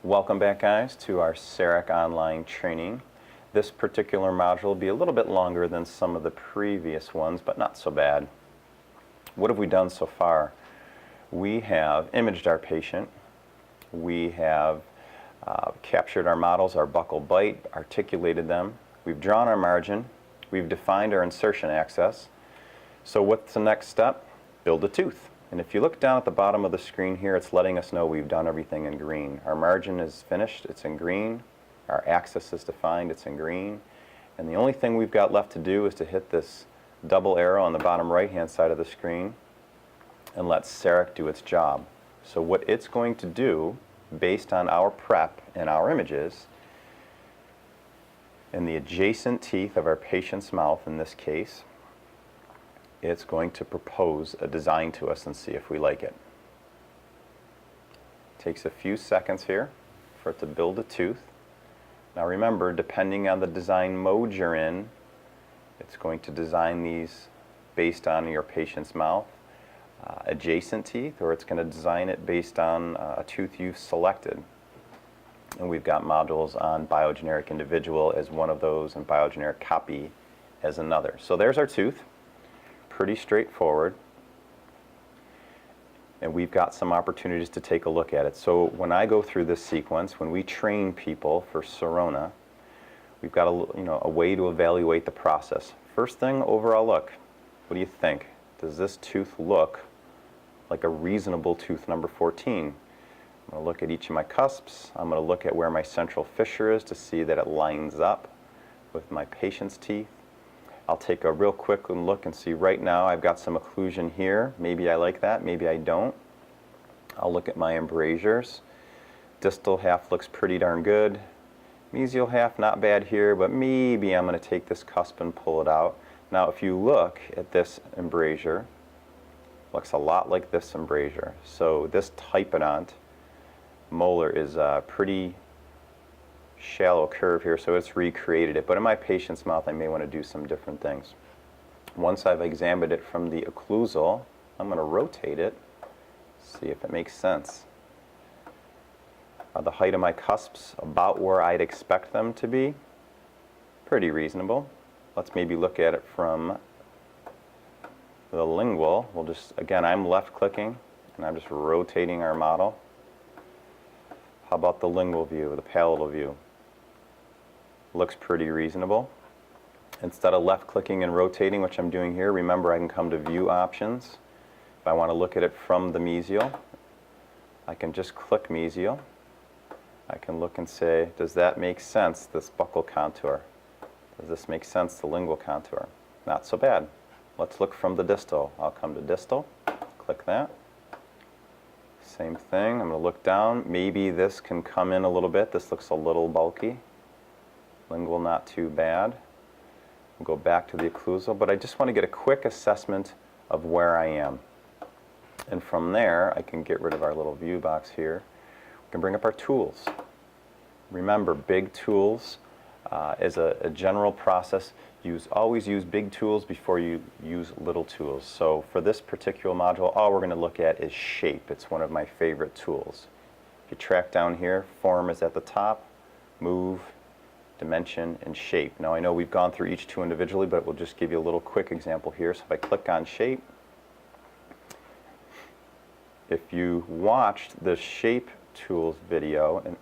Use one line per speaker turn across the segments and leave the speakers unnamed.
Welcome back, guys, to our CEREC online training. This particular module will be a little bit longer than some of the previous ones, but not so bad. What have we done so far? We have imaged our patient. We have captured our models, our buccal bite, articulated them. We've drawn our margin. We've defined our insertion access. So what's the next step? Build a tooth. And if you look down at the bottom of the screen here, it's letting us know we've done everything in green. Our margin is finished, it's in green. Our axis is defined, it's in green. And the only thing we've got left to do is to hit this double arrow on the bottom right-hand side of the screen and let CEREC do its job. So what it's going to do, based on our prep and our images, in the adjacent teeth of our patient's mouth in this case, it's going to propose a design to us and see if we like it. Takes a few seconds here for it to build a tooth. Now remember, depending on the design mode you're in, it's going to design these based on your patient's mouth, adjacent teeth, or it's going to design it based on a tooth you've selected. And we've got modules on biogeneric individual as one of those and biogeneric copy as another. So there's our tooth. Pretty straightforward, and we've got some opportunities to take a look at it. So when I go through this sequence, when we train people for Sirona, we've got a way to evaluate the process. First thing, overall look. What do you think? Does this tooth look like a reasonable tooth number 14? I'm going to look at each of my cusps. I'm going to look at where my central fissure is to see that it lines up with my patient's teeth. I'll take a real quick look and see right now I've got some occlusion here. Maybe I like that, maybe I don't. I'll look at my embrasures. Distal half looks pretty darn good. Mesial half not bad here, but maybe I'm going to take this cusp and pull it out. Now if you look at this embrasure, looks a lot like this embrasure. So this typodont molar is pretty shallow curve here, so it's recreated it. But in my patient's mouth, I may want to do some different things. Once I've examined it from the occlusal, I'm going to rotate it, see if it makes sense. Are the height of my cusps about where I'd expect them to be? Pretty reasonable. Let's maybe look at it from the lingual. We'll just, again, I'm left clicking and I'm just rotating our model. How about the lingual view, the palatal view? Looks pretty reasonable. Instead of left clicking and rotating, which I'm doing here, remember I can come to view options. If I want to look at it from the mesial, I can just click mesial. I can look and say, does that make sense, this buccal contour? Does this make sense, the lingual contour? Not so bad. Let's look from the distal. I'll come to distal, click that. Same thing, I'm going to look down. Maybe this can come in a little bit. This looks a little bulky. Lingual not too bad. We'll go back to the occlusal, but I just want to get a quick assessment of where I am. And from there, I can get rid of our little view box here. We can bring up our tools. Remember, big tools is a general process. Always use big tools before you use little tools. So for this particular module, all we're going to look at is shape. It's one of my favorite tools. If you track down here, form is at the top, move, dimension, and shape. Now I know we've gone through each two individually, but we'll just give you a little quick example here. So if I click on shape, if you watched the shape tools video, and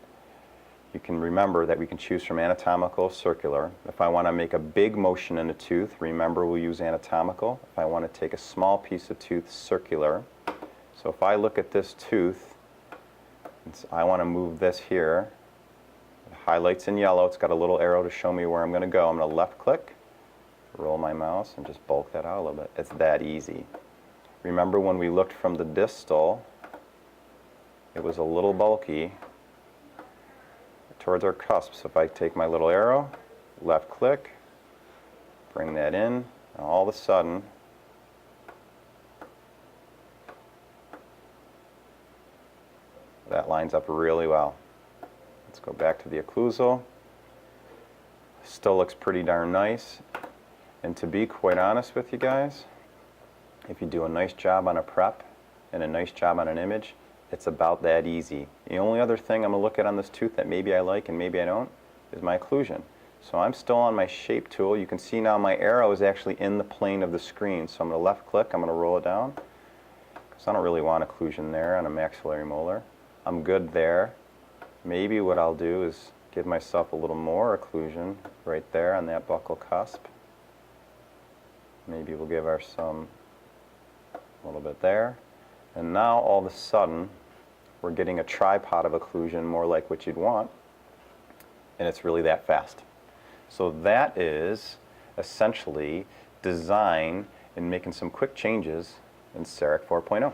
you can remember that we can choose from anatomical, circular. If I want to make a big motion in a tooth, remember we'll use anatomical. If I want to take a small piece of tooth, circular. So if I look at this tooth, I want to move this here. It highlights in yellow. It's got a little arrow to show me where I'm going to go. I'm going to left click, roll my mouse, and just bulk that out a little bit. It's that easy. Remember when we looked from the distal, it was a little bulky towards our cusps. If I take my little arrow, left click, bring that in, and all of a sudden, that lines up really well. Let's go back to the occlusal. Still looks pretty darn nice. And to be quite honest with you guys, if you do a nice job on a prep and a nice job on an image, It's about that easy. The only other thing I'm going to look at on this tooth that maybe I like and maybe I don't is my occlusion. So I'm still on my shape tool. You can see now my arrow is actually in the plane of the screen. So I'm going to left click, I'm going to roll it down. Because I don't really want occlusion there on a maxillary molar. I'm good there. Maybe what I'll do is give myself a little more occlusion right there on that buccal cusp. Maybe we'll give ourselves a little bit there. And now all of a sudden, we're getting a tripod of occlusion, more like what you'd want, and it's really that fast. So that is essentially design and making some quick changes in CEREC 4.0.